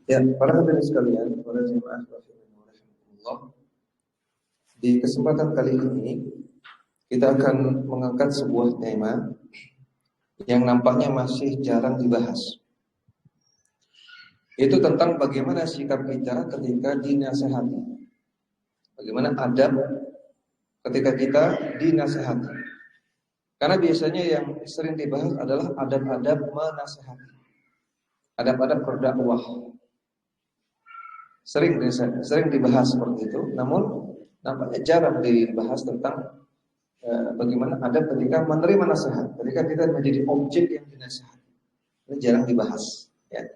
Ya, para hadirin sekalian, para jemaah rahimakumullah. Di kesempatan kali ini kita akan mengangkat sebuah tema yang nampaknya masih jarang dibahas. Itu tentang bagaimana sikap kita ketika dinasehati. Bagaimana adab ketika kita dinasehati. Karena biasanya yang sering dibahas adalah adab-adab menasehati. Adab-adab berdakwah. Sering dibahas seperti itu, namun nampaknya jarang dibahas tentang bagaimana adab ketika menerima nasihat, ketika kita menjadi objek yang dinasihati. Ini jarang dibahas, ya.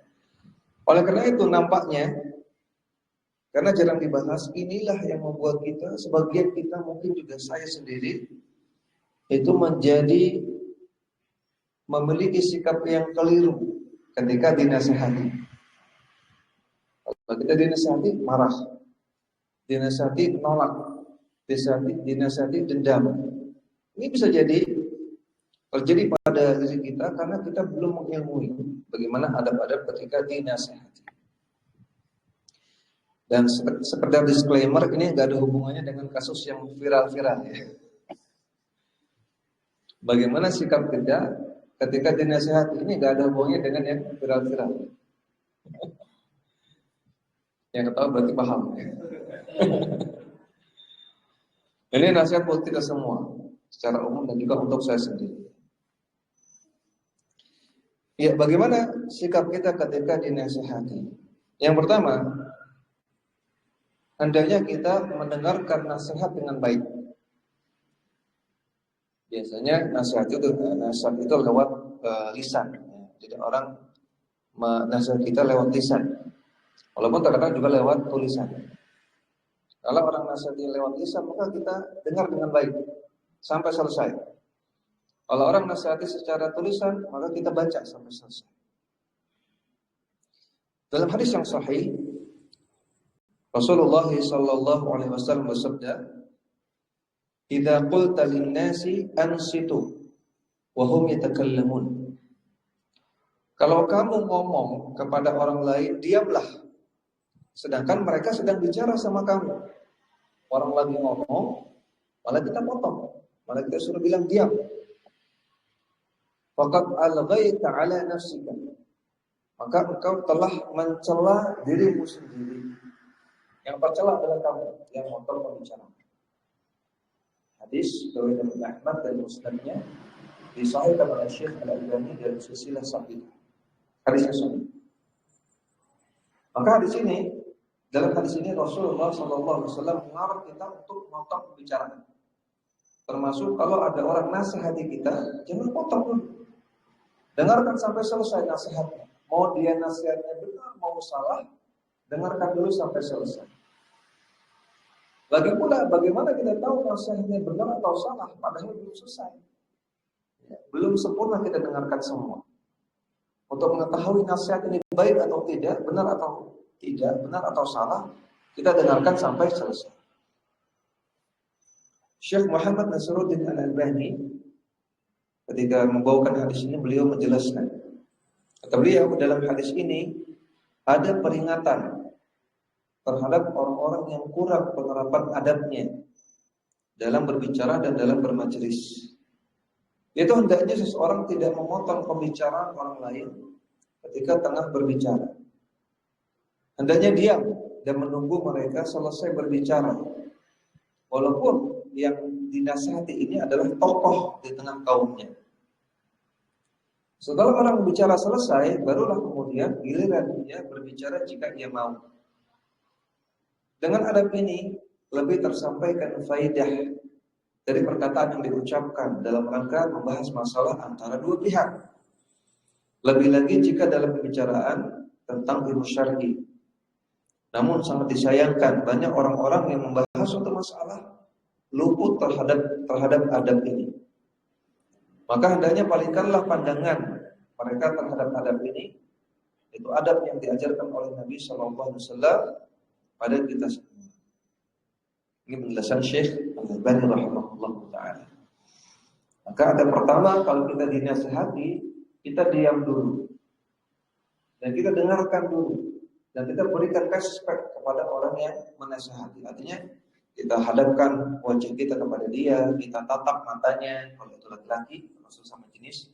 Oleh karena itu nampaknya karena jarang dibahas, inilah yang membuat kita, sebagian kita mungkin juga saya sendiri, itu menjadi memiliki sikap yang keliru ketika dinasihati. Kalau kita dinasihati marah, dinasihati nolak, dinasihati dendam. Ini bisa jadi terjadi pada diri kita karena kita belum mengilmui bagaimana adab-adab ketika dinasihati. Dan sekedar disclaimer, ini nggak ada hubungannya dengan kasus yang viral-viral, ya. Bagaimana sikap kita ketika dinasihati ini nggak ada hubungannya dengan yang viral-viral. Yang ketawa berarti paham. Ini nasihat buat kita semua secara umum dan juga untuk saya sendiri. Ya, bagaimana sikap kita ketika dinasihati? Yang pertama, hendaknya kita mendengarkan nasihat dengan baik. Biasanya nasihat itu lewat lisan. Jadi orang nasihat kita lewat lisan. Walaupun terkadang juga lewat tulisan. Kalau orang nasihatnya lewat lisan, maka kita dengar dengan baik sampai selesai. Kalau orang nasihati secara tulisan, maka kita baca sampai selesai. Dalam hadis yang sahih, Rasulullah sallallahu alaihi wasallam bersabda, "Idza qulta lin-nasi ansitu wa hum yatakallamun." Kalau kamu ngomong kepada orang lain, diamlah. Sedangkan mereka sedang bicara sama kamu. Orang lagi ngomong, malah kita potong. Malah kita suruh bilang diam. Faqad alghaita ala nafsika. Maka engkau telah mencela dirimu sendiri. Yang tercela adalah kamu yang motor pembicaraan. Hadis riwayat Imam Ahmad dan Musnadnya disahihkan oleh Syekh Al-Albani dalam silsilah sahih. Hadisnya sahih. Maka dalam hadis ini Rasulullah SAW mengarang kita untuk memotong pembicaraan. Termasuk kalau ada orang nasihati kita, jangan potong dulu. Dengarkan sampai selesai nasihatnya. Mau dia nasihatnya benar, mau salah, dengarkan dulu sampai selesai. Lagi pula, bagaimana kita tahu nasihatnya benar atau salah, padahal belum selesai. Belum sempurna kita dengarkan semua. Untuk mengetahui nasihat ini baik atau tidak, benar atau tidak, benar atau salah, kita dengarkan sampai selesai. Syekh Muhammad Nasruddin Al-Albani ketika membawakan hadis ini, beliau menjelaskan. Kata beliau, dalam hadis ini ada peringatan terhadap orang-orang yang kurang penerapan adabnya dalam berbicara dan dalam bermajelis. Itu hendaknya seseorang tidak memotong pembicaraan orang lain ketika tengah berbicara. Hendaknya diam dan menunggu mereka selesai berbicara. Walaupun yang dinasihati ini adalah tokoh di tengah kaumnya. Setelah orang berbicara selesai, barulah kemudian giliran dia berbicara jika dia mau. Dengan adab ini lebih tersampaikan faidah dari perkataan yang diucapkan dalam rangka membahas masalah antara dua pihak. Lebih lagi jika dalam pembicaraan tentang ilmu syar'i. Namun sangat disayangkan banyak orang-orang yang membahas suatu masalah luput terhadap adab ini. Maka hendaknya palingkanlah pandangan mereka terhadap adab ini. Itu adab yang diajarkan oleh Nabi sallallahu alaihi wasallam pada kita semua. Ini penjelasan Syekh Al-Albani rahimahullah ta'ala. Maka adab pertama, kalau kita dinasihati, kita diam dulu. Dan kita dengarkan dulu. dan kita berikan respect kepada orang yang menasihati. Artinya kita hadapkan wajah kita kepada dia, kita tatap matanya kalau itu laki-laki, termasuk sama jenis.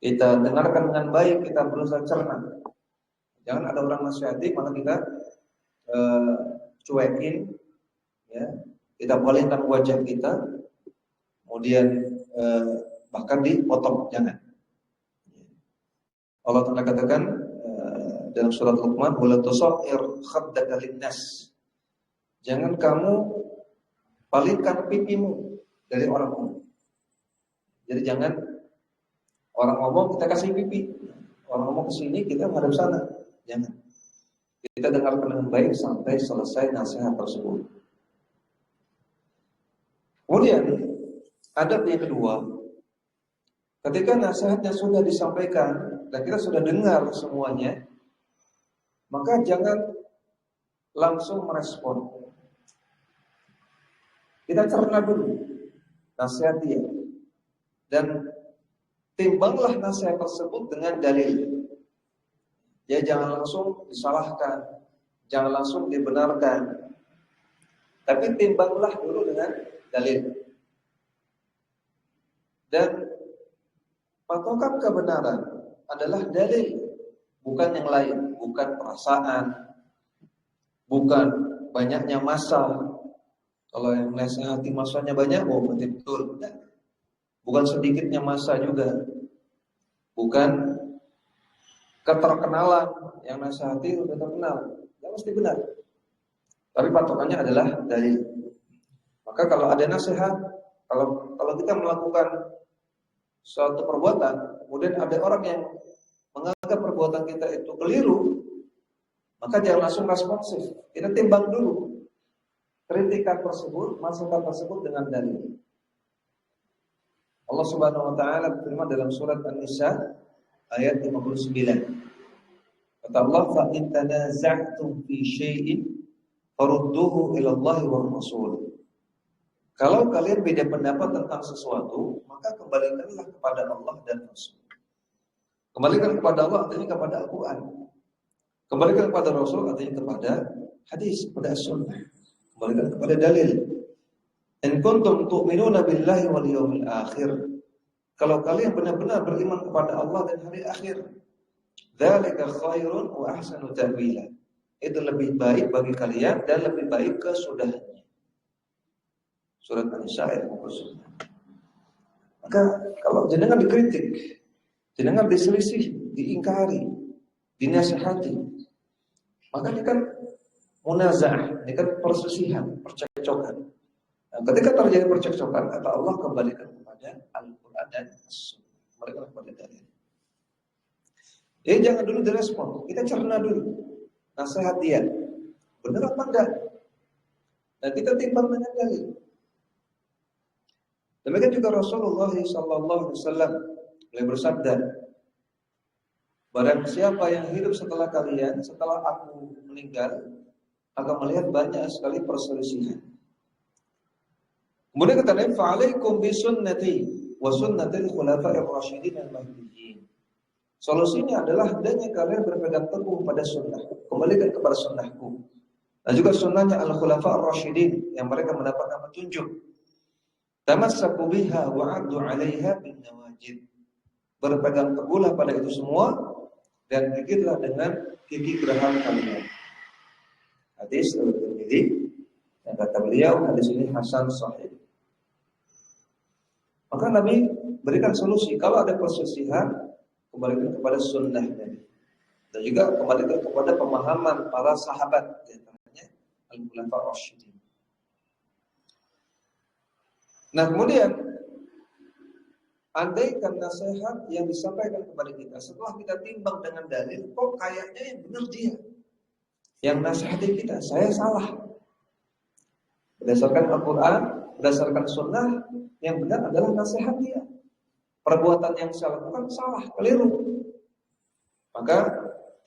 Kita dengarkan dengan baik, kita berusaha cerna. Jangan ada orang nasihati malah kita cuekin, ya. Kita palingkan wajah kita, kemudian bahkan dipotong, jangan. Allah Ta'ala katakan dalam surat Luqman, "Wala tusair khaddaka linnas." Jangan kamu palingkan pipimu dari orang umum. Jadi jangan orang ngomong kita kasih pipi, orang ngomong ke sini kita menghadap sana. Jangan. Kita dengarkan dengan baik sampai selesai nasihat tersebut. Kemudian adab yang kedua, ketika nasihatnya sudah disampaikan dan kita sudah dengar semuanya, maka jangan langsung merespon. Kita cerna dulu nasihat dia dan timbanglah nasihat tersebut dengan dalil. Ya, jangan langsung disalahkan, jangan langsung dibenarkan, tapi timbanglah dulu dengan dalil. Dan patokan kebenaran adalah dalil, bukan yang lain, bukan perasaan, bukan banyaknya massa. Kalau yang nasihati masanya banyak, oh betul. Bukan sedikitnya massa juga, bukan keterkenalan yang nasihati udah terkenal, ya mesti benar. Tapi patokannya adalah dalil. Maka kalau ada nasihat, kalau kita melakukan suatu perbuatan, kemudian ada orang yang menganggap perbuatan kita itu keliru, maka jangan langsung responsif. Kita timbang dulu kritikan tersebut, masukan tersebut dengan dalil. Allah Subhanahu wa taala berfirman dalam surat An-Nisa ayat 59. Kata Allah, "Fa in tanaza'tum fi syai'in farudduhu ila Allah war Rasul." Kalau kalian beda pendapat tentang sesuatu, maka kembalikanlah kepada Allah dan Rasul. Kembalikan kepada Allah artinya kepada Al-Quran. Kembalikan kepada Rasul artinya kepada hadis, kepada sunnah. Kembalikan kepada dalil. In kuntum tu'minuna billahi wal yawmil akhir. Kalau kalian benar-benar beriman kepada Allah dan hari akhir, dzalika khairun wa ahsanu ta'wila. Itu lebih baik bagi kalian dan lebih baik kesudahannya. Surat An-Nisa ayat 59. Maka kalau jenengan dikritik, jenengan diselisih, diingkari, dinasihati, maka ini kan munaza'ah, ini kan perselisihan, percekcokan. Nah, ketika terjadi percekcokan, kata Allah, kembalikan kepada Al-Quran dan As-Sunnah. Kembalikan kepada dalil. Jadi jangan dulu direspon, kita cerna dulu nasihat dia, benar apa enggak? Nah, kita timbang dengan dalil. Demikian juga Rasulullah SAW beliau bersabda, barang siapa yang hidup setelah kalian, setelah aku meninggal, akan melihat banyak sekali perselisihan. Kemudian kata Nabi, "Fa'alaikum bisunnati wa sunnatil khulafa'ir rasyidin al-mahdiyyin." Solusinya adalah hendaknya kalian berpegang teguh pada sunnah, kembalikan kepada sunnahku. Dan juga sunnahnya al-khulafa'ir rasyidin yang mereka mendapatkan petunjuk. Tamassaku biha wa 'addu 'alaiha bin nawajid. Berpegang teguhlah pada itu semua dan gigitlah dengan gigi geraham kalian. Hadis dari Tirmidzi, yang kata beliau hadis ini hasan sahih. Maka Nabi berikan solusi, kalau ada perselisihan, kembalikan kepada sunnah Nabi. Dan juga kembalikan kepada pemahaman para sahabat, di antaranya al-khulafa' rasyidin. Nah, kemudian andaikan nasihat yang disampaikan kepada kita setelah kita timbang dengan dalil, kok kayaknya yang benar dia, yang nasihati kita, saya salah. Berdasarkan Al-Quran, berdasarkan sunnah, yang benar adalah nasihat dia. Perbuatan yang saya lakukan salah, keliru. Maka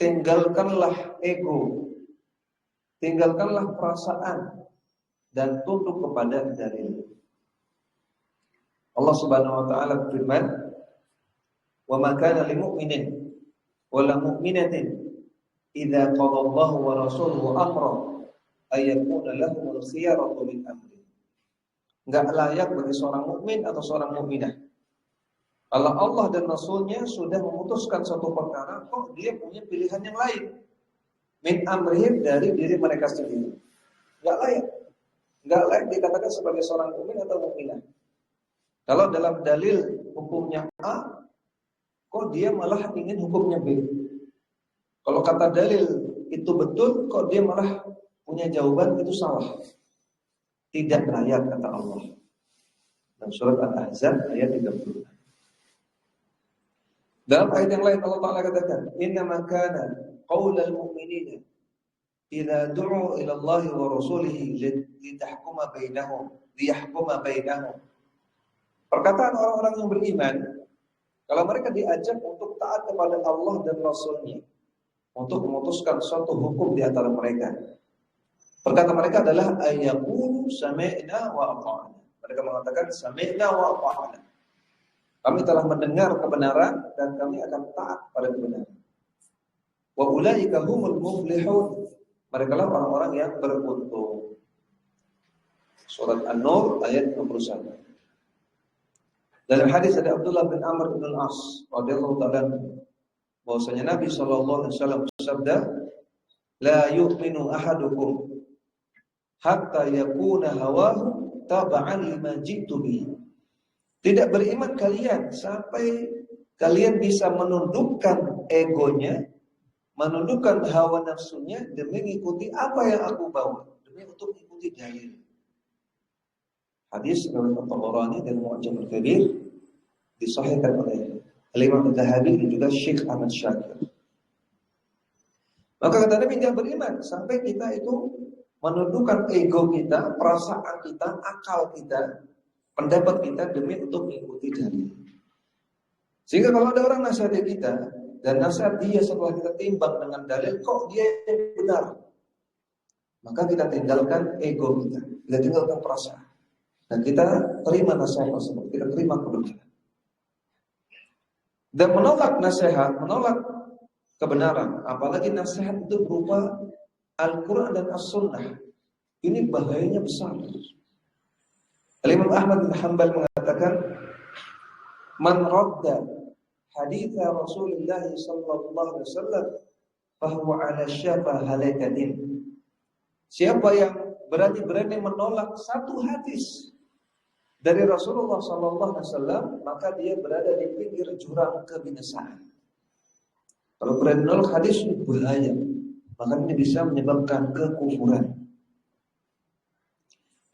tinggalkanlah ego, tinggalkanlah perasaan, dan tunduk kepada dalil. Allah Subhanahu wa taala berfirman, "Wa ma kana lil mu'minin wa la mu'minatin idza qadallahu wa rasuluhu amra ayyakuna lahumul khiyaratu min amri. Enggak layak bagi seorang mukmin atau seorang mukminah. Kalau Allah dan Rasulnya sudah memutuskan suatu perkara, kok dia punya pilihan yang lain. Min amrihim, dari diri mereka sendiri. Enggak layak. Enggak layak dikatakan sebagai seorang mukmin atau mukminah. Kalau dalam dalil hukumnya A, kok dia malah ingin hukumnya B. Kalau kata dalil itu betul, kok dia malah punya jawaban itu salah. Tidak layak, kata Allah. Dan surat Al-Ahzab ayat 30. Dalam ayat yang lain Allah Ta'ala katakan, innama kana qaulal mu'minina idza du'u ila Allah wa rasulihi litahkuma bainahum. Perkataan orang-orang yang beriman, kalau mereka diajak untuk taat kepada Allah dan Rasulnya, untuk memutuskan suatu hukum di antara mereka, perkataan mereka adalah ayyaqulu sami'na wa ata'na. Mereka mengatakan sami'na wa ata'na. Kami telah mendengar kebenaran dan kami akan taat pada kebenaran. Wa ulaika humul muflihun. Mereka lah orang-orang yang beruntung. Surat An-Nur ayat 61. Dalam hadis dari Abdullah bin Amr bin Al-As radhiyallahu ta'ala bahwasanya Nabi sallallahu alaihi wasallam bersabda, "La yu'minu ahadukum hatta yakuna hawahu tab'an lima ji'tu bihi." Tidak beriman kalian sampai kalian bisa menundukkan egonya, menundukkan hawa nafsunya demi mengikuti apa yang aku bawa, demi untuk mengikuti dalil. Hadis riwayat At-Tabarani dan Mu'jam al-Kabir disahihkan oleh Imam Al-Zahabi dan juga Syekh Ahmad Syakir. Maka kata Nabi, tidak beriman sampai kita itu menundukkan ego kita, perasaan kita, akal kita, pendapat kita demi untuk mengikuti dalil. Sehingga kalau ada orang nasihati kita dan nasihat dia setelah kita timbang dengan dalil, kok dia yang benar, maka kita tinggalkan ego kita tinggalkan perasaan, dan kita terima nasihat tersebut, kita terima kebenaran. Dan menolak nasihat, menolak kebenaran, apalagi nasihat itu berupa Al-Quran dan As-Sunnah, ini bahayanya besar. Imam Ahmad bin Hanbal mengatakan, man radda hadits Rasulullah sallallahu alaihi wasallam fahuwa ala syafa halakatin. Siapa yang berani-berani menolak satu hadis dari Rasulullah sallallahu alaihi wasallam, maka dia berada di pinggir jurang kebinasaan. Kalau berani menolak hadis itu bahaya, maka ini bisa menyebabkan kekufuran.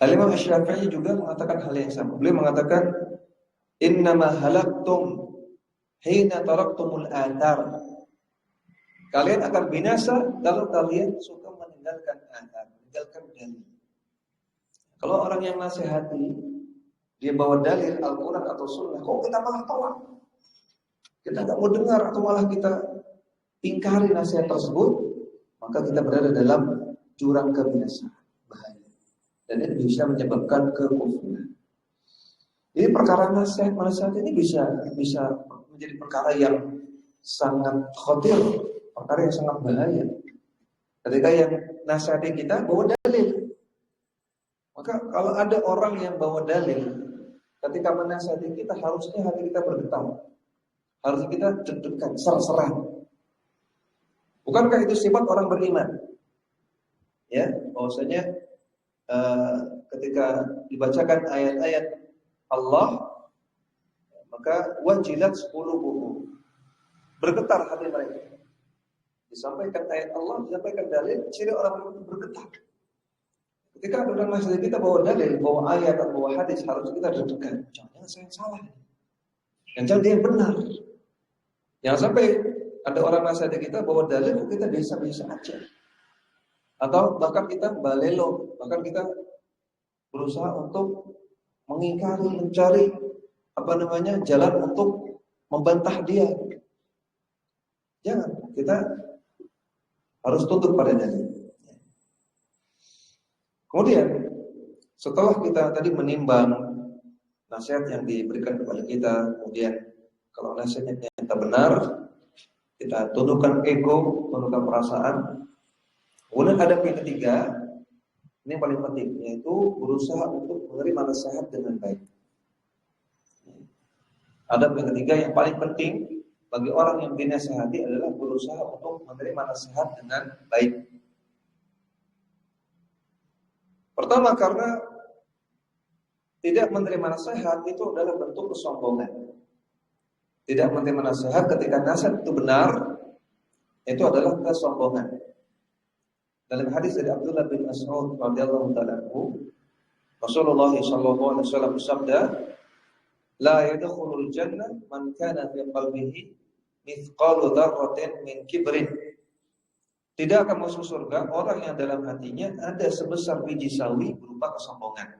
Al-Imam Asy-Syafi'i juga mengatakan hal yang sama. Beliau mengatakan, innama halaktum hina taraktumul athar. Kalian akan binasa kalau kalian suka meninggalkan athar, meninggalkan dalil. Kalau orang yang nasihati, dia bawa dalil Al-Quran atau Sunnah, kok kita malah tolak, kita tidak mau dengar, atau malah kita ingkari nasihat tersebut, maka kita berada dalam jurang kebinasaan, bahaya. Dan ini bisa menyebabkan kekufuran. Jadi perkara nasihat ini bisa menjadi perkara yang sangat khatir, perkara yang sangat bahaya. Ketika yang nasihati kita bawa dalil, maka kalau ada orang yang bawa dalil, ketika menasihati kita, harusnya hati kita bergetar, harusnya kita deg-degan, ser-seran. Bukankah itu sifat orang beriman? Ya, bahwasanya ketika dibacakan ayat-ayat Allah, maka wajilat 10 buku, bergetar hati mereka. Disampaikan ayat Allah, disampaikan dalil, ciri orang itu bergetar. Ketika ada orang nasihat kita bawa dalil, bawa ayat atau bawa hadis, harus kita deg-degan. Jangan saya yang salah, jangan dia yang benar. Jangan sampai ada orang nasihat kita bawa dalil, kok kita biasa-biasa aja. Atau bahkan kita balelo, bahkan kita berusaha untuk mengingkari, mencari jalan untuk membantah dia. Jangan, kita harus tunduk pada dalil. Kemudian setelah kita tadi menimbang nasihat yang diberikan kepada kita, kemudian kalau nasihatnya ternyata benar, Kita tundukkan ego, tundukkan perasaan. Kemudian ada yang ketiga, ini yang paling penting, yaitu berusaha untuk menerima nasihat dengan baik. Ada yang ketiga yang paling penting bagi orang yang dinasihati adalah berusaha untuk menerima nasihat dengan baik. Pertama, karena tidak menerima nasihat itu adalah bentuk kesombongan. Tidak menerima nasihat ketika nasihat itu benar, itu adalah kesombongan. Dalam hadis dari Abdullah bin Mas'ud radhiyallahu ta'ala anhu, Rasulullah sallallahu alaihi wasallam bersabda, "La yadkhulul jannah man kana fi qalbihi mithqalu dzarratin min kibrin." Tidak akan masuk surga orang yang dalam hatinya ada sebesar biji sawi berupa kesombongan.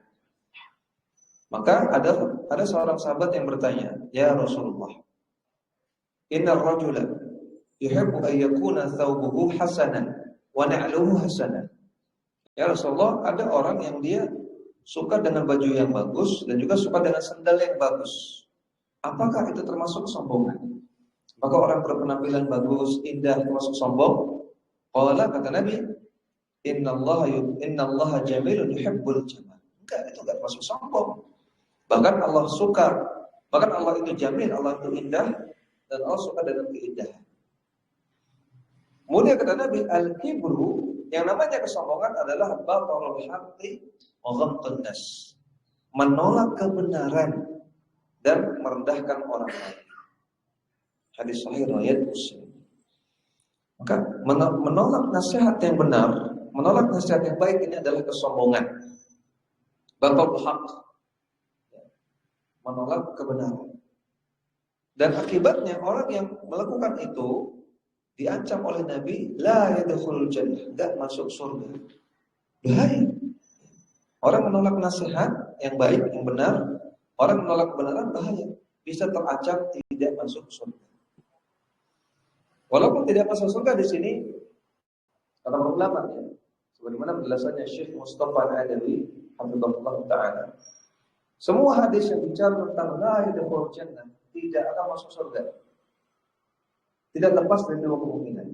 Maka ada seorang sahabat yang bertanya, "Ya Rasulullah, innar rajula yuhibbu an yakuna thawbuhu hasanan wa na'luhu hasanan." Ya Rasulullah, ada orang yang dia suka dengan baju yang bagus dan juga suka dengan sandal yang bagus. Apakah itu termasuk kesombongan? Maka orang berpenampilan bagus, indah termasuk sombong? Qala, kata Nabi, innallaha jamilun yuhibbul jamal. Enggak, itu enggak termasuk sombong. Bahkan Allah suka, bahkan Allah itu jamil, Allah itu indah, dan Allah suka dengan keindahan. Kemudian kata Nabi, al-kibru, yang namanya kesombongan adalah batalul haqqi wa ghamtun nas. Menolak kebenaran dan merendahkan orang lain. Hadis sahih riwayat Muslim. Maka menolak nasihat yang benar, menolak nasihat yang baik ini adalah kesombongan. Batalul haqq. Menolak kebenaran. Dan akibatnya orang yang melakukan itu diancam oleh Nabi, la yadkhulul jannah, enggak masuk surga. Bahaya. Orang menolak nasihat yang baik, yang benar, orang menolak kebenaran bahaya, bisa terancam tidak masuk surga. Walaupun tidak masuk surga di sini, kata ulama ya, sebagaimana penjelasannya Syekh Mustafa Al-Adawi, hafizahullah taala. Semua hadis yang bicara tentang la yadkhulul jannah, tidak akan masuk surga, tidak lepas dari dua kemungkinan.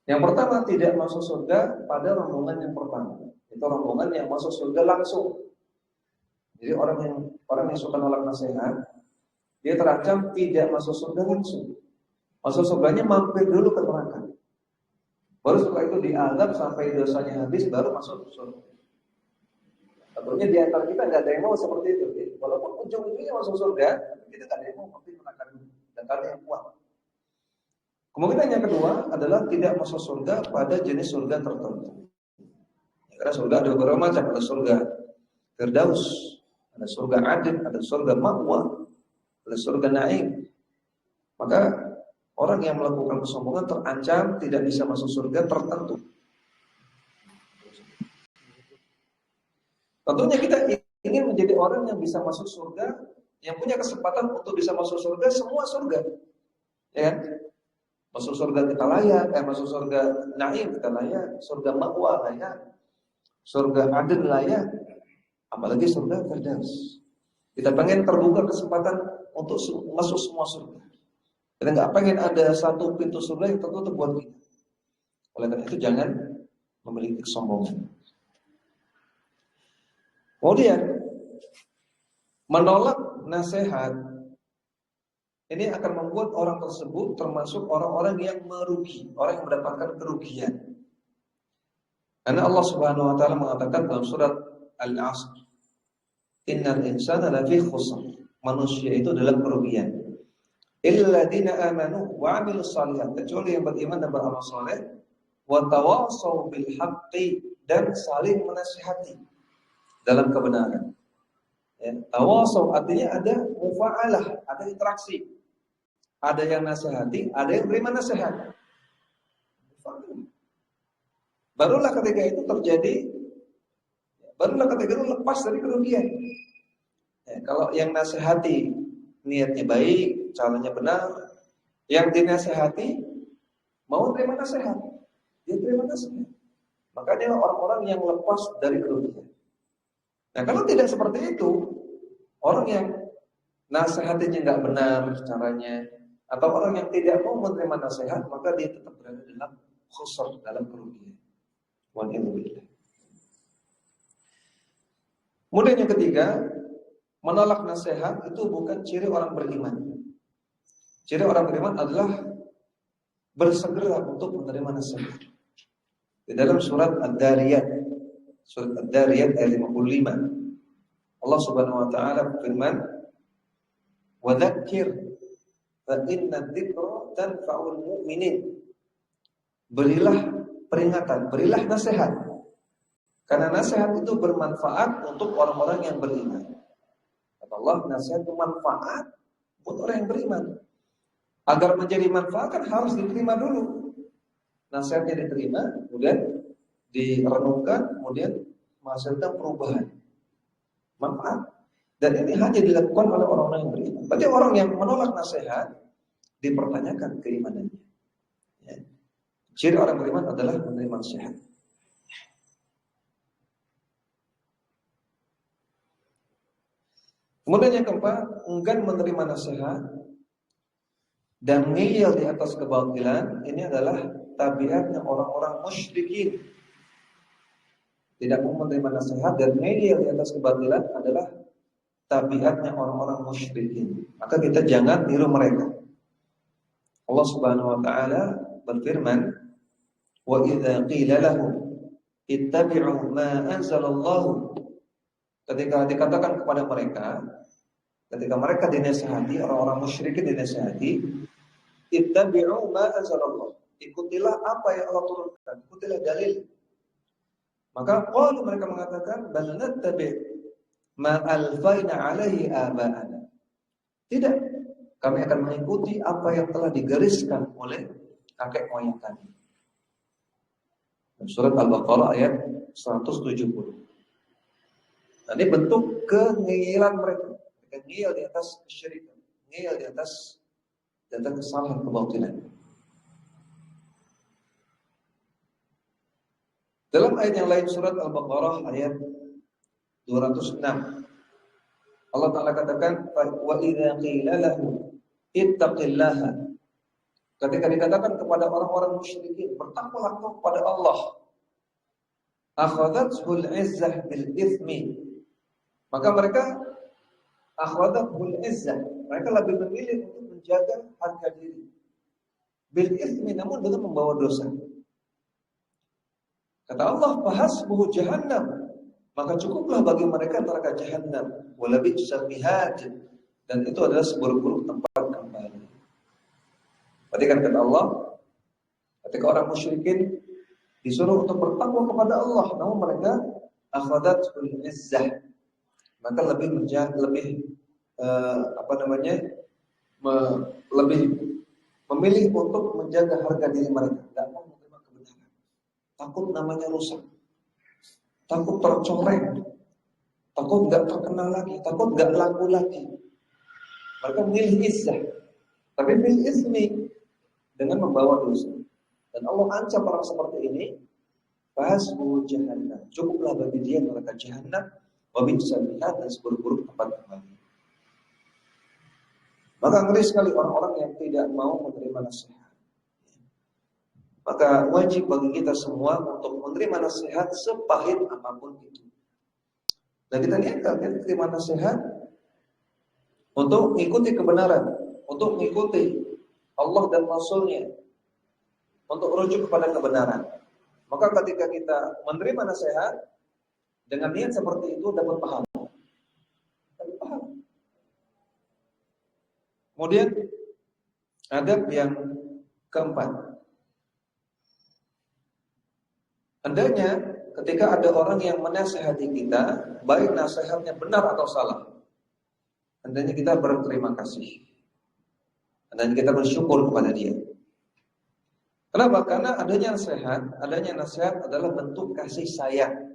Yang pertama, tidak masuk surga pada rombongan yang pertama. Itu rombongan yang masuk surga langsung. Jadi orang yang suka nolak nasihat, dia terancam tidak masuk surga langsung. Masuk surganya mampir dulu ke neraka. Baru setelah itu diazab sampai dosanya habis, baru masuk surga. Tentunya di antara kita nggak ada yang mau seperti itu. Walaupun ujung-ujungnya masuk surga, kita nggak ada yang mau mampir ke neraka dulu. Dan ada yang kuat. Kemungkinan yang kedua adalah tidak masuk surga pada jenis surga tertentu. Karena surga ada beberapa macam, ada surga Firdaus, ada surga Adn, ada surga Ma'wa, ada surga Naim. Maka orang yang melakukan kesombongan terancam tidak bisa masuk surga tertentu. Tentunya kita ingin menjadi orang yang bisa masuk surga, yang punya kesempatan untuk bisa masuk surga, semua surga. Ya kan? Masuk surga kita layak, masuk surga Naim kita layak, surga Ma'wa layak, surga Adn layak, apalagi surga Firdaus. Kita pengen terbuka kesempatan untuk masuk semua surga. Kita nggak pengen ada satu pintu surga yang tertutup buat kita. Oleh karena itu jangan memiliki kesombongan. Kemudian menolak nasihat ini akan membuat orang tersebut termasuk orang-orang yang merugi, orang yang mendapatkan kerugian. Karena Allah Subhanahu wa taala mengatakan dalam surat Al-'Asr, "Innal insana lafi khusr." Manusia itu dalam kerugian. Illal ladzina amanu wa 'amilus shalihat, kecuali yang beriman dan beramal saleh, wa tawassaw bil haqqi, dan saling menasihati dalam kebenaran. Ya, tawassaw artinya ada mufa'alah, ada interaksi. Ada yang nasihati, ada yang beri nasihat. Barulah ketika itu terjadi, barulah ketika itu lepas dari kerugian. Ya, kalau yang nasihati niatnya baik, caranya benar, yang dinasihati mau terima nasihat, dia terima nasihat. Makanya orang-orang yang lepas dari kerugian. Nah, kalau tidak seperti itu, orang yang nasihatinya nggak benar caranya, atau orang yang tidak mau menerima nasihat, maka dia tetap berada dalam khusr, dalam kerugian. Walhamdulillah. Kemudian yang ketiga, menolak nasihat itu bukan ciri orang beriman. Ciri orang beriman adalah bersegera untuk menerima nasihat. Di dalam surat Ad-Dariyat ayat 55, Allah Subhanahu wa taala berfirman, "Wa dzakir fa inna dzikra tanfa'ul mu'minin." Berilah peringatan, berilah nasihat. Karena nasihat itu bermanfaat untuk orang-orang yang beriman. Kata Allah, nasihat itu manfaat untuk orang yang beriman. Agar menjadi manfaat kan harus diterima dulu. Nasihatnya diterima, kemudian direnungkan, kemudian menghasilkan perubahan, manfaat. Dan ini hanya dilakukan oleh orang-orang yang beriman. Berarti orang yang menolak nasihat dipertanyakan keimanannya. Ya. Ciri orang beriman adalah menerima nasihat. Kemudian yang keempat, enggan menerima nasihat dan ngeyel di atas kebatilan. Ini adalah tabiatnya orang-orang musyrikin. Tidak mau menerima nasihat dan ngeyel di atas kebatilan adalah tabiatnya orang-orang musyrikin. Maka kita jangan niru mereka. Allah Subhanahu wa taala berfirman, "Wa idza qila lahum ittabi'u ma anzalallahu." Ketika dikatakan kepada mereka, ketika mereka dinasihati, orang-orang musyrikin dinasihati, ittabi'u ma anzalallahu, ikutilah apa yang Allah turunkan, ikutilah dalil. Maka qalu, mereka mengatakan, bal nattabi' ma alfaina 'alaihi aba'ana. Tidak, kami akan mengikuti apa yang telah digariskan oleh kakek moyang kami. Surat Al-Baqarah ayat 170. Ini bentuk kengeyelan mereka. Mereka ngeyel di atas kesyirikan, ngeyel di atas kesalahan, kebatilan. Dalam ayat yang lain surat Al-Baqarah ayat 206, Allah Ta'ala katakan, wa idza qila lahu ittaqillaha. Ketika dikatakan kepada orang-orang musyrikin, bertakwalah kepada Allah, akhadhathul izzah bil itsmi. Maka mereka akhwadatul izzah, mereka lebih memilih untuk menjaga harga diri bil itsmi, namun dengan membawa dosa. Kata Allah, fahasbuhu jahannam, maka cukuplah bagi mereka neraka jahannam, wala bi'sal mihad, dan itu adalah seburuk-buruk tempat kembali. Berarti kan kata Allah, ketika orang musyrikin disuruh untuk bertakwa kepada Allah, namun mereka akhwadatul izzah, maka lebih lebih memilih untuk menjaga harga diri mereka, tidak mau menerima kebenaran, takut namanya rusak, takut tercoreng, takut nggak terkenal lagi, takut nggak laku lagi. Mereka memilih izzah, tapi bil ismi, dengan membawa dosa. Dan Allah ancam orang seperti ini, fasbu jahannam, cukuplah bagi dia neraka jahannam, wa bi'sal mihad, dan seburuk-buruk tempat kembali. Maka ngeri sekali orang-orang yang tidak mau menerima nasihat. Maka wajib bagi kita semua untuk menerima nasihat sepahit apapun itu. Dan kita niatkan kita terima nasihat untuk mengikuti kebenaran, untuk mengikuti Allah dan Rasulnya, untuk merujuk kepada kebenaran. Maka ketika kita menerima nasihat dengan niat seperti itu, dapat pahala. Kemudian adab yang keempat, hendaknya ketika ada orang yang menasihati kita, baik nasihatnya benar atau salah, hendaknya kita berterima kasih, hendaknya kita bersyukur kepada dia. Kenapa? Karena adanya nasihat adalah bentuk kasih sayang.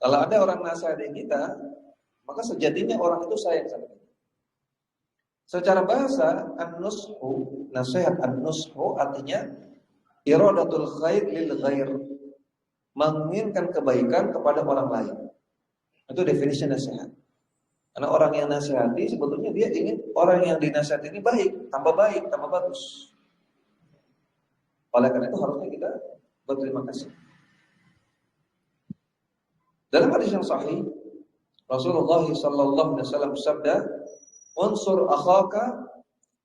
Kalau ada orang nasihati kita, maka sejatinya orang itu sayang sama kita. Secara bahasa, an-nushu, nasihat an-nushu artinya iradatul khair lil ghair, menginginkan kebaikan kepada orang lain. Itu definisi nasihat. Karena orang yang nasihati sebetulnya dia ingin orang yang dinasihati ini baik, tambah bagus. Oleh karena itu harusnya kita berterima kasih. Dalam hadis yang sahih, Rasulullah sallallahu alaihi wasallam bersabda, "Unsur akhaka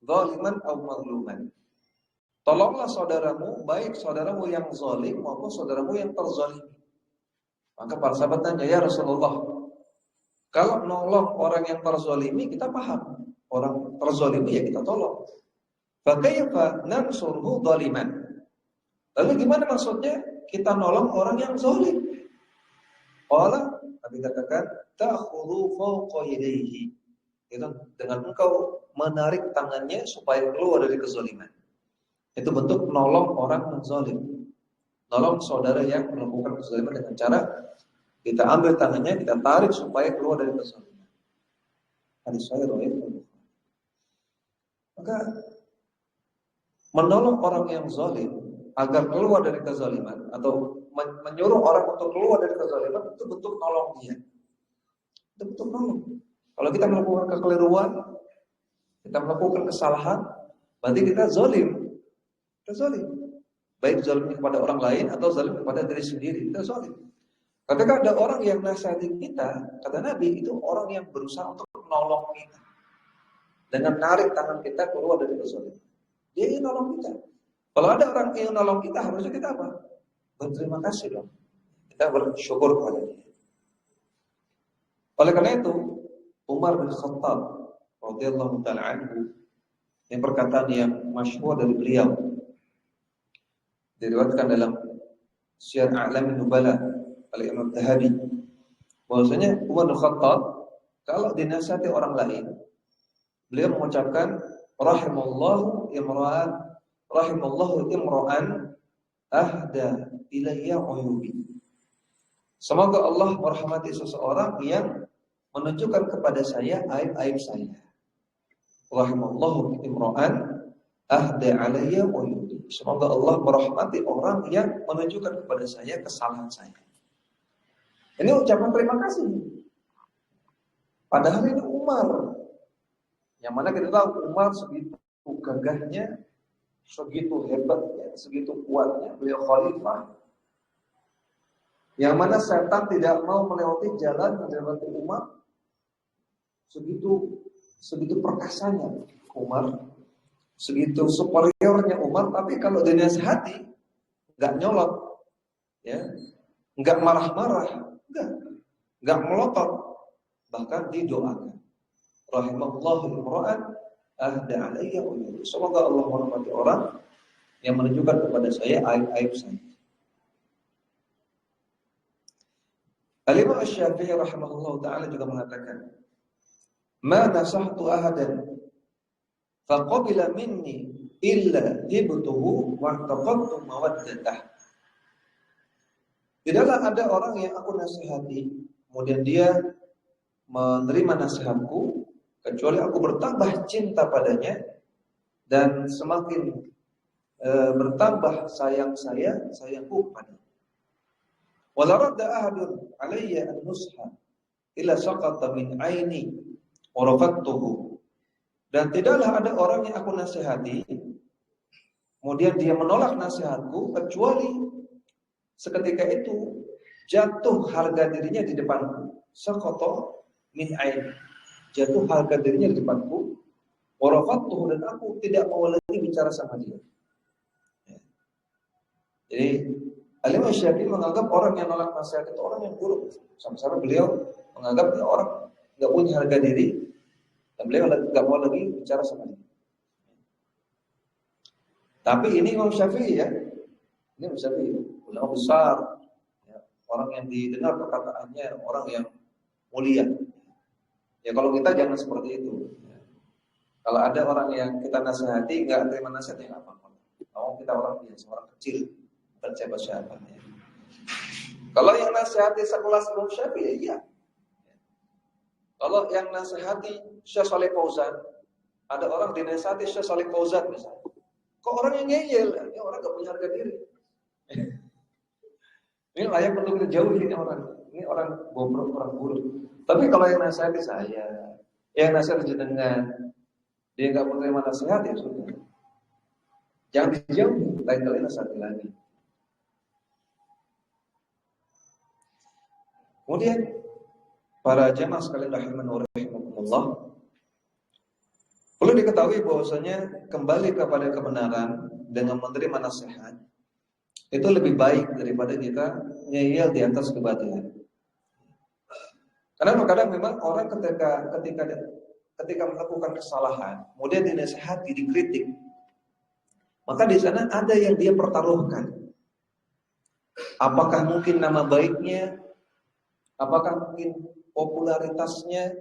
zaliman aw mazluman." Tolonglah saudaramu, baik saudaramu yang zalim maupun saudaramu yang terzalimi. Maka para sahabat tanya, "Ya Rasulullah, kalau nolong orang yang terzalimi kita paham. Orang terzalimi ya kita tolong. Fa kaifa nansuruhu zaliman?" Lalu gimana maksudnya kita nolong orang yang zalim? Qala, Nabi katakan, ta'khudhu fawqa yadayhi. Itu dengan engkau menarik tangannya supaya keluar dari kezaliman. Itu bentuk nolong orang yang zalim. Nolong saudara yang melakukan kezaliman dengan cara kita ambil tangannya, kita tarik supaya keluar dari kezaliman. Hadis sahih riwayat Bukhari. Maka menolong orang yang zalim agar keluar dari kezaliman atau menyuruh orang untuk keluar dari kezaliman itu bentuk nolong dia. Itu bentuk nolong. Kalau kita melakukan kekeliruan, kita melakukan kesalahan, berarti kita zalim. Kita zalim. Baik zalim kepada orang lain atau zalim kepada diri sendiri, kita zalim. Ketika ada orang yang nasihati kita, kata Nabi, itu orang yang berusaha untuk menolong kita dengan narik tangan kita keluar dari kezaliman. Dia ingin nolong kita. Kalau ada orang yang nolong kita, harusnya kita apa? Berterima kasih dong. Kita bersyukur kepada dia. Oleh karena itu, Umar bin Khattab radhiyallahu ta'ala anhu, yang perkataan yang masyhur dari beliau diriwayatkan dalam Syiar A'lamin Nubala oleh Imam Zahabi, bahwasanya Umar bin Khattab kalau dinasihati orang lain, beliau mengucapkan rahimallahu imra'an ahda ilayya uyubi. Semoga Allah merahmati seseorang yang menunjukkan kepada saya aib-aib saya. Rahimallahu imra'an ahda alayya uyubi. Semoga Allah merahmati orang yang menunjukkan kepada saya kesalahan saya. Ini ucapan terima kasih. Padahal ini Umar, yang mana kita tahu Umar segitu gagahnya, segitu hebatnya, segitu kuatnya, beliau khalifah. Yang mana setan tidak mau melewati jalan melewati Umar. Segitu perkasanya Umar, segitu superiornya Umar. Tapi kalau dinasihati, nggak nyolot, ya, nggak marah-marah, nggak melotot, bahkan didoakan. Rahimallahu imra'an ahda alayya uyubi. Semoga Allah merahmati orang yang menunjukkan kepada saya aib-aib saya. Al-Imam Asy-Syafi'i rahimahullahu ta'ala juga mengatakan, "Ma nasahtu ahadan faqabila minni illa hibtuhu wa taqattu mawaddatah." Tidaklah ada orang yang aku nasihati, kemudian dia menerima nasihatku, kecuali aku bertambah cinta padanya dan semakin bertambah sayangku kepadanya. Wala radda ahadun alayya an-nusha illa saqata min aini wa rafattuhu. Dan tidaklah ada orang yang aku nasihati kemudian dia menolak nasihatku, kecuali seketika itu jatuh harga dirinya di depanku. Saqata min aini, jatuh harga dirinya di depanku, wa rafattuhu, dan aku tidak mau lagi bicara sama dia. Jadi Al-Imam Syafi'i menganggap orang yang nolak nasihat itu orang yang buruk. Sama-sama beliau menganggap dia orang nggak punya harga diri dan beliau nggak mau lagi bicara sama dia. Tapi ini Imam Syafi'i ya, ini Imam Syafi'i, ulama besar, ya, orang yang didengar perkataannya, orang yang mulia. Ya kalau kita jangan seperti itu. Kalau ada orang yang kita nasihati nggak terima nasihatnya nggak apa-apa. Kalau kita orang biasa, orang kecil, bukan siapa-siapa. Ya. Kalau yang nasihati sekelas Imam Syafi'i, iya. Kalau yang nasihati Syekh Shalih Fauzan, ada orang dinasihati Syekh Shalih Fauzan misalnya. Kok orang yang ngeyel? Ya, orang nggak punya harga diri. Ini layak untuk kita jauhi ini orang. Ini orang bobrok, orang buruk. Tapi kalau yang nasihati saya, yang nasihat jenengan, dia nggak menerima nasihat ya sudah. Jangan dijauhi, lain kali nasihati lagi. Kemudian para jamaah sekalian rahimanallah, perlu diketahui bahwasanya kembali kepada kebenaran dengan menerima nasihat itu lebih baik daripada kita ngeyel di atas kebatilan. Karena kadang memang orang ketika melakukan kesalahan, kemudian dinasihati, dikritik, maka di sana ada yang dia pertaruhkan. Apakah mungkin nama baiknya? Apakah mungkin popularitasnya?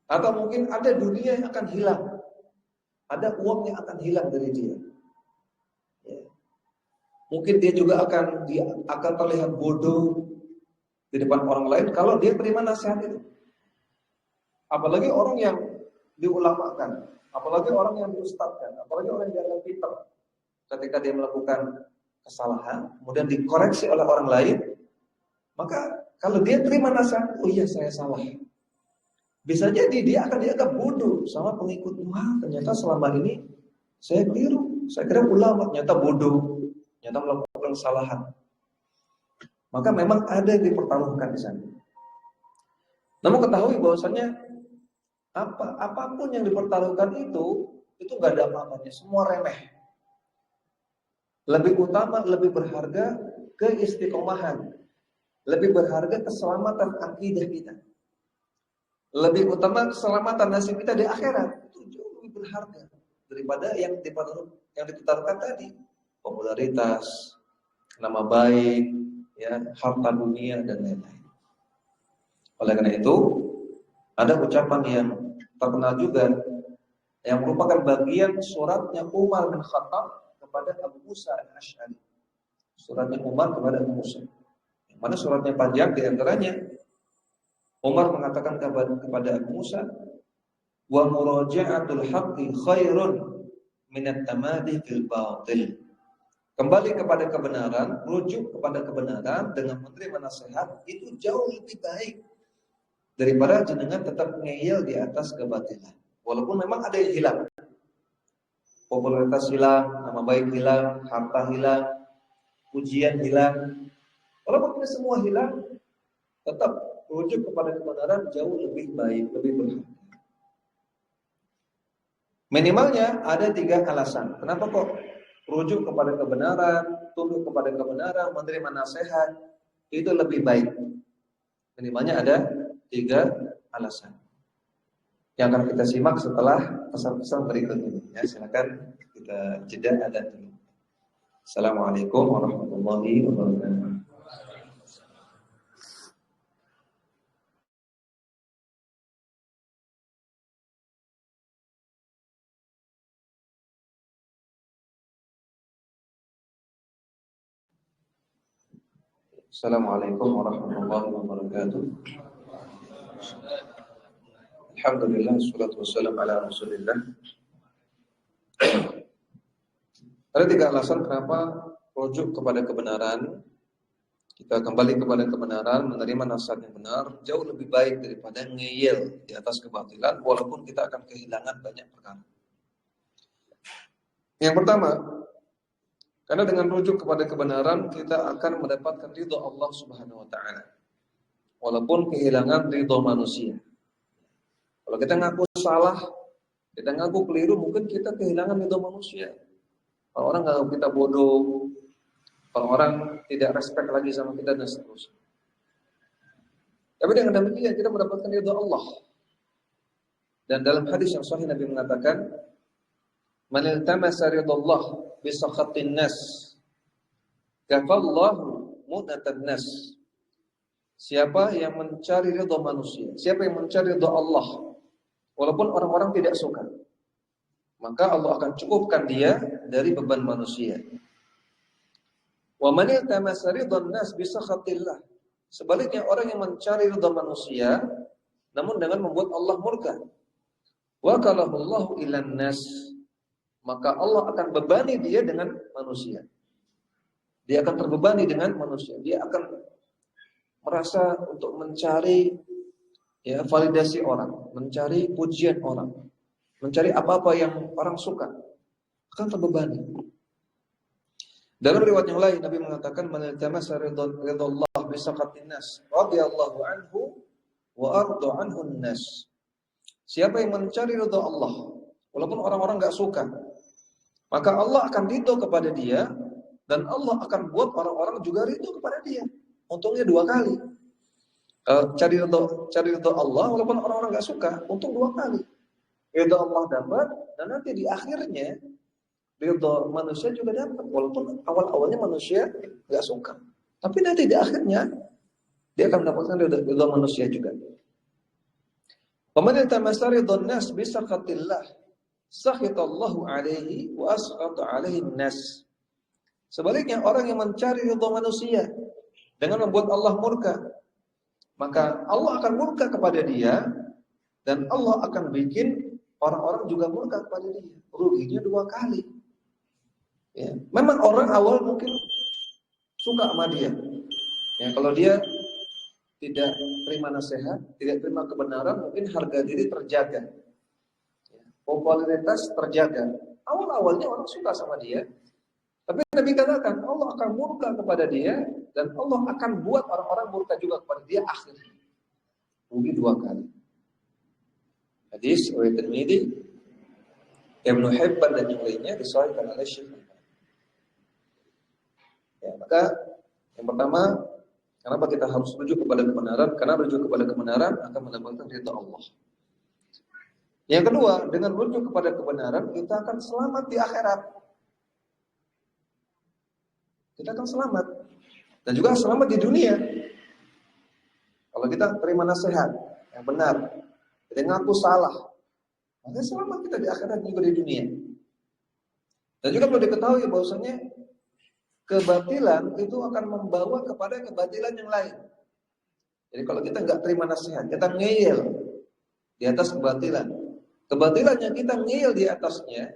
Atau mungkin ada dunia yang akan hilang, ada uang yang akan hilang dari dia. Mungkin dia juga akan terlihat bodoh di depan orang lain kalau dia terima nasihat itu. Apalagi orang yang diulamakan, apalagi orang yang diustadkan, apalagi orang yang dianggap pintar. Ketika dia melakukan kesalahan, kemudian dikoreksi oleh orang lain, maka kalau dia terima nasihat, oh iya saya salah. Bisa jadi dia akan dianggap bodoh sama pengikut. Wah, ternyata selama ini saya keliru. Saya kira ulama, ternyata bodoh. Ternyata melakukan kesalahan. Maka memang ada yang dipertaruhkan di sana. Namun ketahui bahwasanya apapun yang dipertaruhkan itu nggak ada apa-apanya, semua remeh. Lebih utama, lebih berharga keistiqomahan, lebih berharga keselamatan akidah kita, lebih utama keselamatan nasib kita di akhirat. Itu jauh lebih berharga daripada yang dipertaruhkan tadi. Popularitas, nama baik, ya, harta dunia dan lain-lain. Oleh karena itu, ada ucapan yang terkenal juga yang merupakan bagian suratnya Umar bin Khattab kepada Abu Musa al-Asy'ari. Suratnya Umar kepada Abu Musa. Yang mana suratnya panjang, di antaranya Umar mengatakan kepada Abu Musa, wa muraja'atul haqqi khairun minat tamadi fil batil. Kembali kepada kebenaran, rujuk kepada kebenaran dengan menerima nasihat itu jauh lebih baik daripada jenengan tetap ngeyel di atas kebatilan. Walaupun memang ada yang hilang, popularitas hilang, nama baik hilang, harta hilang, pujian hilang. Walaupun ini semua hilang, tetap rujuk kepada kebenaran jauh lebih baik, lebih berharga. Minimalnya ada 3 alasan. Kenapa kok rujuk kepada kebenaran, tunduk kepada kebenaran, menerima nasihat itu lebih baik? Minimalnya ada 3 alasan yang akan kita simak setelah pesan-pesan berikut ini. Ya, silakan kita jeda adzan dulu. Assalamualaikum warahmatullahi wabarakatuh. Assalamualaikum warahmatullahi wabarakatuh. Alhamdulillah, wassalatu wassalamu ala Rasulillah. Ada 3 alasan kenapa rujuk kepada kebenaran, kita kembali kepada kebenaran, menerima nasihat yang benar jauh lebih baik daripada ngeyel di atas kebatilan, walaupun kita akan kehilangan banyak perkara. Yang pertama, karena dengan rujuk kepada kebenaran kita akan mendapatkan ridha Allah Subhanahu wa taala. Walaupun kehilangan ridha manusia. Kalau kita ngaku salah, kita ngaku keliru, mungkin kita kehilangan ridha manusia. Kalau orang nganggap kita bodoh, kalau orang tidak respect lagi sama kita dan seterusnya. Tapi dengan demikian kita mendapatkan ridha Allah. Dan dalam hadis yang sahih Nabi mengatakan, "Man iltamasa ridallah bi sakhatin nas, kafallahu mudatan nas." Siapa yang mencari ridha manusia, siapa yang mencari ridha Allah, walaupun orang-orang tidak suka, maka Allah akan cukupkan dia dari beban manusia. Wa man iltamasa ridhan nas bi sakhatillah. Sebaliknya orang yang mencari ridha manusia namun dengan membuat Allah murka. Wa kalahullahu ilan nas. Maka Allah akan bebani dia dengan manusia. Dia akan terbebani dengan manusia. Dia akan merasa untuk mencari ya validasi orang, mencari pujian orang, mencari apa-apa yang orang suka, akan terbebani. Dalam riwayat yang lain Nabi mengatakan man iltamasa ridallah bi saqatin nas radhiyallahu anhu wa arda anhu nas. Siapa yang mencari ridha Allah walaupun orang-orang enggak suka, maka Allah akan ridho kepada dia dan Allah akan buat orang-orang juga ridho kepada dia. Untungnya dua kali. Cari ridho Allah walaupun orang-orang enggak suka, untung dua kali. Ridho Allah dapat dan nanti di akhirnya ridho manusia juga dapat, walaupun awal-awalnya manusia nggak suka, tapi nanti di akhirnya dia akan mendapatkan ridho manusia juga. Faman iltamasa ridhon nas bi saqatillah sakhitallahu alaihi wa asqata alaihi nas. Sebaliknya orang yang mencari ridho manusia dengan membuat Allah murka, maka Allah akan murka kepada dia dan Allah akan bikin orang-orang juga murka kepada dia. Ruginya dua kali. Ya, memang orang awal mungkin suka sama dia. Ya, kalau dia tidak terima nasihat, tidak terima kebenaran, mungkin harga diri terjaga. Ya, popularitas terjaga. Awal-awalnya orang suka sama dia. Tapi Nabi katakan Allah akan murka kepada dia dan Allah akan buat orang-orang murka juga kepada dia akhirnya. Rugi dua kali. Hadis riwayat Tirmidzi, Ibnu Hibban dan yang lainnya disahihkan oleh Syekh. Ya, maka yang pertama, kenapa kita harus rujuk kepada kebenaran? Karena rujuk kepada kebenaran akan mendapatkan ridha Allah. Yang kedua, dengan rujuk kepada kebenaran kita akan selamat di akhirat. Kita akan selamat dan juga selamat di dunia. Kalau kita terima nasihat yang benar, kita ngaku salah, maka selamat kita di akhirat juga di dunia. Dan juga perlu diketahui bahwasanya kebatilan itu akan membawa kepada kebatilan yang lain. Jadi kalau kita nggak terima nasihat, kita ngeyel di atas kebatilan. Kebatilan yang kita ngeyel di atasnya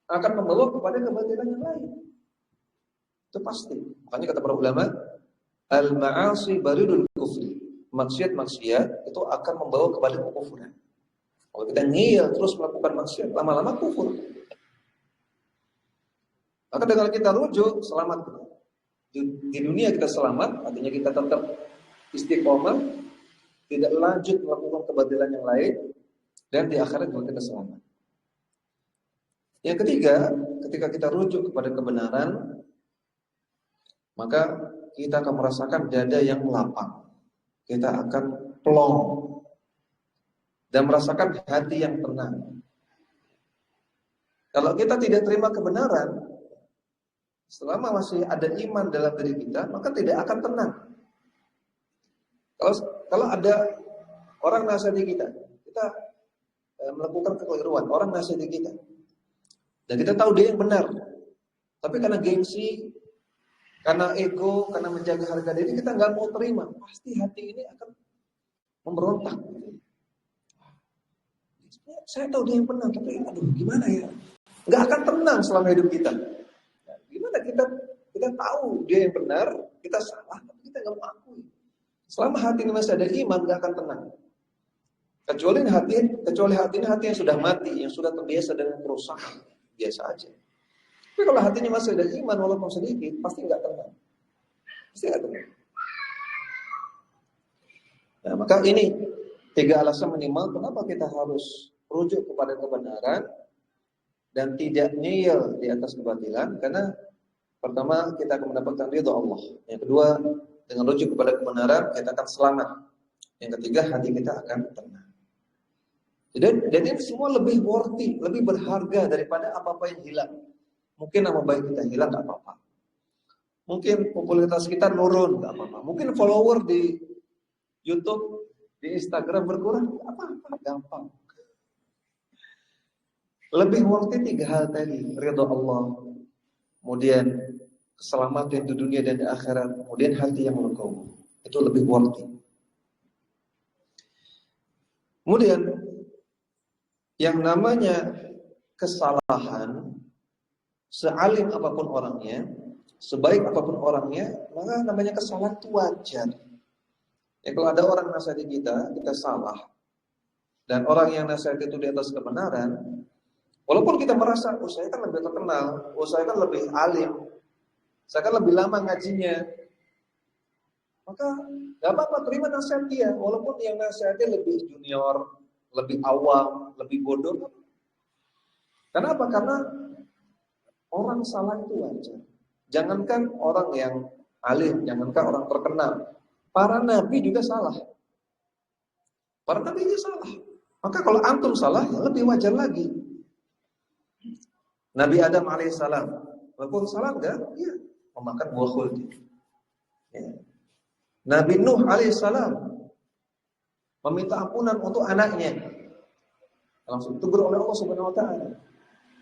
akan membawa kepada kebatilan yang lain. Itu pasti. Makanya kata para ulama, al-ma'asi baridul kufri. Maksiat-maksiat itu akan membawa kepada kekufuran. Kalau kita ngeyel terus melakukan maksiat, lama-lama kufur. Maka dengan kita rujuk, selamat. Di dunia kita selamat, artinya kita tetap istiqomah, tidak lanjut melakukan kebatilan yang lain, dan di akhirat juga kita selamat. Yang ketiga, ketika kita rujuk kepada kebenaran, maka kita akan merasakan dada yang lapang. Kita akan plong dan merasakan hati yang tenang. Kalau kita tidak terima kebenaran, selama masih ada iman dalam diri kita, maka tidak akan tenang. Kalau ada orang nasihati kita melakukan kekeliruan, orang nasihati kita, dan kita tahu dia yang benar, tapi karena gengsi, karena ego, karena menjaga harga diri, kita nggak mau terima. Pasti hati ini akan memberontak. Saya tahu dia yang benar, tapi aduh gimana ya? Nggak akan tenang selama hidup kita. Gimana kita tahu dia yang benar, kita salah, tapi kita nggak mau akui. Selama hati ini masih ada iman, nggak akan tenang. Kecuali hati ini hati yang sudah mati, yang sudah terbiasa dengan kerusakan, biasa aja. Tapi kalau hatinya masih ada iman walaupun sedikit, pasti nggak tenang. Pasti nggak tenang. Nah, maka ini 3 alasan minimal kenapa kita harus rujuk kepada kebenaran dan tidak ngeyel di atas kebatilan. Karena pertama, kita akan mendapatkan ridha Allah. Yang kedua, dengan rujuk kepada kebenaran kita akan selamat. Yang ketiga, hati kita akan tenang. Jadi ini semua lebih worthy, lebih berharga daripada apa-apa yang hilang. Mungkin nama baik kita hilang, nggak apa-apa. Mungkin popularitas kita nurun, nggak apa-apa. Mungkin follower di YouTube, di Instagram berkurang, apa-apa, gampang. Lebih worthy 3 hal tadi, ridha Allah, kemudian keselamatan di dunia dan di akhirat, kemudian hati yang legowo. Itu lebih worthy. Kemudian yang namanya kesalahan, sealim apapun orangnya, sebaik apapun orangnya, maka namanya kesalahan itu wajar. Ya kalau ada orang nasihati kita salah, dan orang yang nasihat itu di atas kebenaran, walaupun kita merasa, oh saya kan lebih terkenal, oh saya kan lebih alim, saya kan lebih lama ngajinya, maka gak apa-apa terima nasihat dia, walaupun yang nasihatnya lebih junior, lebih awam, lebih bodoh. Kenapa? Karena orang salah itu wajar. Jangankan orang yang alim, jangankan orang terkenal, para nabi juga salah. Para nabi juga salah. Maka kalau antum salah, ya lebih wajar lagi. Nabi Adam alaihissalam, walaupun salah enggak, ya memakan buah khuld. Ya. Nabi Nuh alaihissalam meminta ampunan untuk anaknya, langsung ditegur oleh Allah Subhanahu Wa Taala.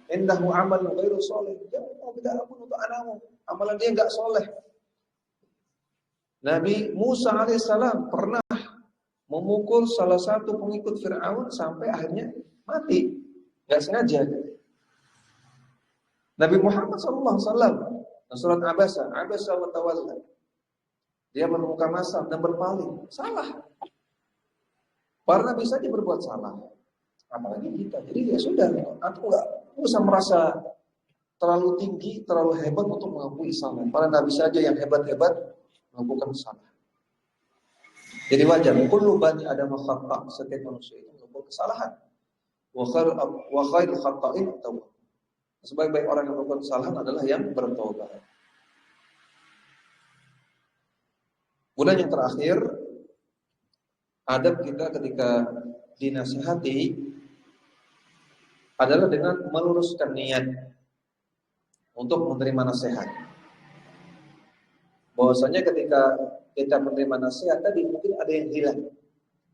Indahu amal ghairu sholih. Jangan mau minta ampun untuk anakmu, amalan dia enggak soleh. Nabi Musa alaihissalam pernah memukul salah satu pengikut Fir'aun sampai akhirnya mati, enggak sengaja. Nabi Muhammad SAW, surat Abasa wa tawalla, dia menemukan masam dan berpaling, salah. Para nabi saja berbuat salah, apalagi kita. Jadi ya sudah, aku enggak usah merasa terlalu tinggi, terlalu hebat untuk mengakui salah. Para nabi saja yang hebat-hebat melakukan salah. Jadi wajar, kullu bani Adam khata', setiap manusia itu melakukan kesalahan. Wa khairul khata'in tawwab. Sebaik-baik orang yang melakukan kesalahan adalah yang bertobat. Kemudian yang terakhir, adab kita ketika dinasihati adalah dengan meluruskan niat untuk menerima nasihat. Bahwasanya ketika kita menerima nasihat tadi mungkin ada yang hilang,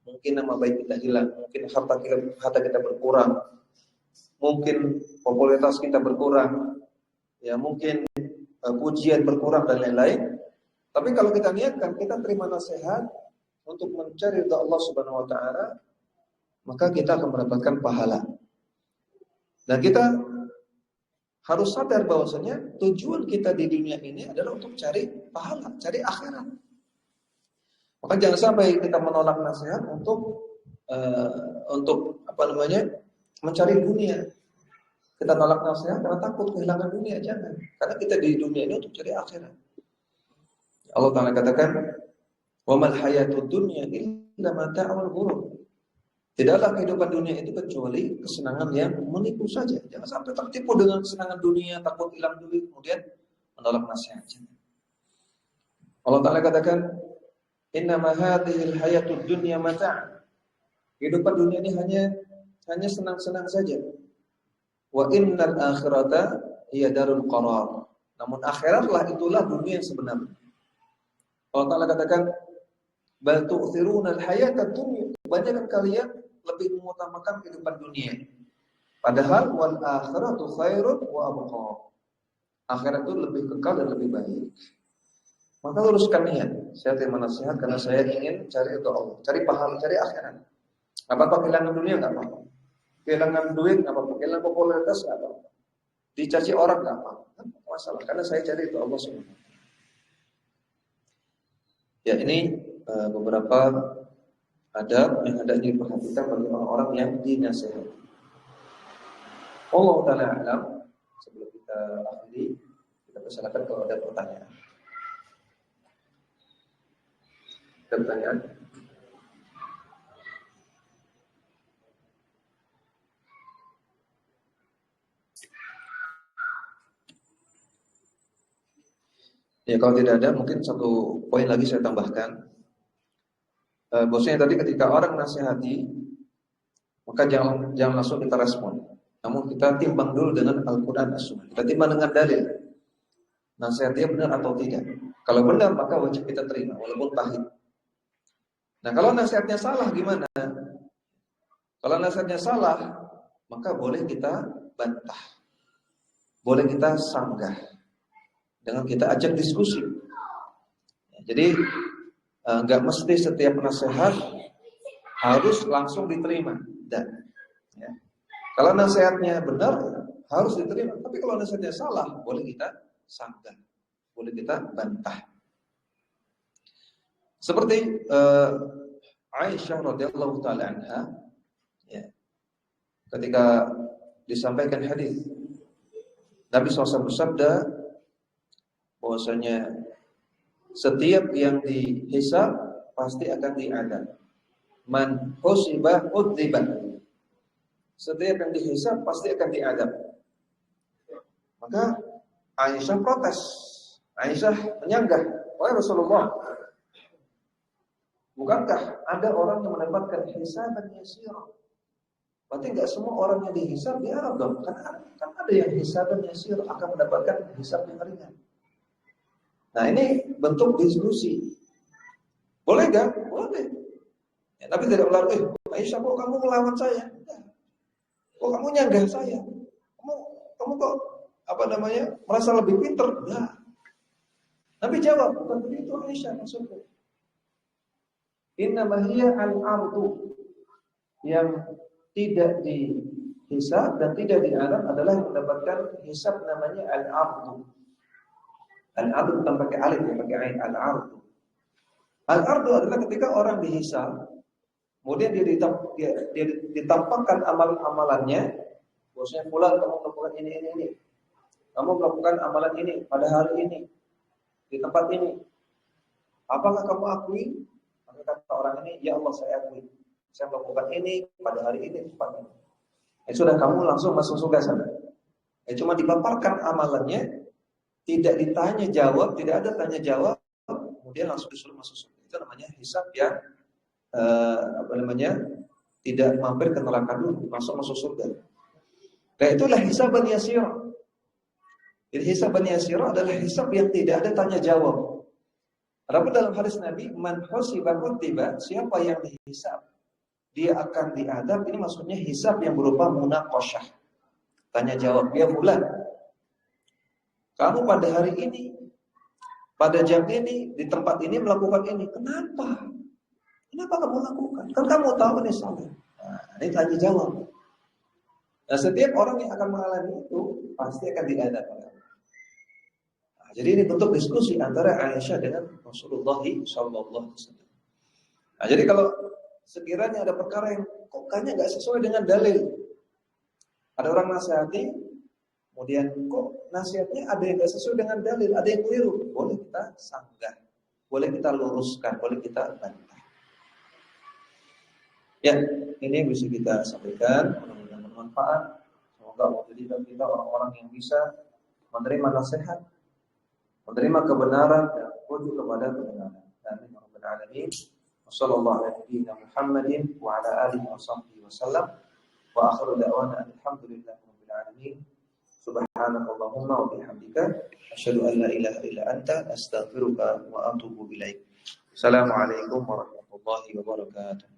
mungkin nama baik kita hilang, mungkin harta kita berkurang, mungkin popularitas kita berkurang, ya mungkin pujian berkurang dan lain-lain. Tapi kalau kita niatkan kita terima nasihat untuk mencari ridha Allah Subhanahu Wa Taala, maka kita akan mendapatkan pahala. Dan kita harus sadar bahwasanya tujuan kita di dunia ini adalah untuk cari pahala, cari akhirat. Maka jangan sampai kita menolak nasihat untuk mencari dunia. Kita nolak nasihat karena takut kehilangan dunia, jangan. Karena kita di dunia ini untuk cari akhirat. Allah Ta'ala katakan, "Wa mal hayatud dunya illa mata'ul ghurur." Tidaklah kehidupan dunia itu kecuali kesenangan yang menipu saja. Jangan sampai tertipu dengan kesenangan dunia, takut hilang duit, kemudian menolak nasihat. Allah Ta'ala katakan, "Innama hadhil hayatud dunya mata'." Kehidupan dunia ini hanya senang-senang saja. Wa innal akhirata hiya darul qarar. Namun akhiratlah itulah dunia yang sebenarnya. Allah Ta'ala katakan, "Bal tu'thiruna al-hayata dunya." Kebanyakan kalian lebih mengutamakan kehidupan dunia. Padahal wal akhiratu khairun wa abqa. Akhirat itu lebih kekal dan lebih baik. Maka luruskan niat. Saya terima nasihat karena saya ingin cari ridha Allah, cari pahala, cari akhirat. Apa-apa kehilangan dunia enggak apa-apa. Kehilangan duit enggak apa-apa, kehilangan popularitas enggak apa-apa. Dicaci orang enggak apa-apa. Enggak masalah karena saya cari ridha Allah Subhanahu. Ya, ini beberapa adab yang hendak diperhatikan bagi orang-orang yang dinasihati. Allah Ta'ala alam. Sebelum kita akhiri, kita persilakan kalau ada pertanyaan. Pertanyaan. Ya, kalau tidak ada, mungkin satu poin lagi saya tambahkan. Bosnya tadi ketika orang nasihati, maka jangan langsung kita respon. Namun kita timbang dulu dengan Al-Quran As-Sunnah. Kita timbang dengan dalil. Nasihatnya benar atau tidak. Kalau benar maka wajib kita terima, walaupun pahit. Nah kalau nasihatnya salah gimana? Kalau nasihatnya salah, maka boleh kita bantah. Boleh kita sanggah. Dengan kita ajak diskusi. Jadi enggak mesti setiap nasihat harus langsung diterima. Dan ya. Kalau nasihatnya benar harus diterima. Tapi kalau nasihatnya salah, boleh kita sanggah. boleh kita bantah. Seperti Aisyah radhiyallahu taala anha, ya, ketika disampaikan hadis Nabi SAW bersabda bahwasanya setiap yang dihisab pasti akan diadab. Man husiba udziba. Setiap yang dihisab pasti akan diadab. Maka Aisyah protes. Aisyah menyanggah, "Wahai Rasulullah, bukankah ada orang yang mendapatkan hisaban yasira?" Berarti enggak semua orang yang dihisab diadab dong. Karena kan ada yang hisaban yasira akan mendapatkan hisab yang ringan. Nah, ini bentuk diskusi. Boleh enggak? Boleh. Ya, tapi tidak melalui, Aisyah, kok kamu melawan saya? Kok kamu nyanggah saya? Kamu kok merasa lebih pintar? Nah, Nabi jawab, bukan begitu Aisyah maksudnya. Innama hiya al-ardu, yang tidak dihisab dan tidak diadab adalah yang mendapatkan hisab namanya al-ardu. Al-ardu bukan pakai alif, ya, pakai ain, al-ardu. Al-ardu adalah ketika orang dihisab, kemudian dia ditampakkan amalan-amalannya, bahwasanya fulan kamu melakukan ini. Kamu melakukan amalan ini pada hari ini, di tempat ini. Apakah kamu akui? Maka kata orang ini, ya Allah saya akui. Saya melakukan ini pada hari ini, tempat ini. Sudah kamu langsung masuk surga sana. Cuma dipaparkan amalannya, tidak ditanya jawab, tidak ada tanya jawab, kemudian langsung disuruh masuk surga. Itu namanya hisab yang tidak mampir ke neraka dulu, masuk surga. Dan itulah hisaban yasira. Jadi hisaban yasira adalah hisab yang tidak ada tanya jawab. Adapun dalam hadis Nabi, man husiba kutiba, siapa yang dihisab, dia akan diadab. Ini maksudnya hisab yang berupa munaqasyah. Tanya jawab, dia fulan, kamu pada hari ini, pada jam ini, di tempat ini melakukan ini. Kenapa? Kenapa kamu lakukan? Kan kamu tahu ini salah. Nah, ini tanya jawab. Nah, setiap orang yang akan mengalami itu pasti akan diadab. Nah, jadi ini bentuk diskusi antara Aisyah dengan Rasulullah SAW. Nah, jadi kalau sekiranya ada perkara yang kok kayaknya nggak sesuai dengan dalil, ada orang nasihati, kemudian kok nasihatnya ada yang nggak sesuai dengan dalil, ada yang keliru, boleh kita sanggah, boleh kita luruskan, boleh kita bantah. Ya, ini yang bisa kita sampaikan, mudah-mudahan bermanfaat. Semoga Allah jadikan kita orang-orang yang bisa menerima nasihat, menerima kebenaran dan rujuk kepada kebenaran. Amin ya rabbal alamin. Wassallallahu ala nabiyyina Muhammadin wa ala alihi washabbihi wasallam. Wa akhiru da'wana alhamdulillahi rabbil alamin. Subhanakallahumma wa bihamdika asyhadu an la ilaha illa anta astaghfiruka wa atubu ilaik. Assalamualaikum warahmatullahi wabarakatuh.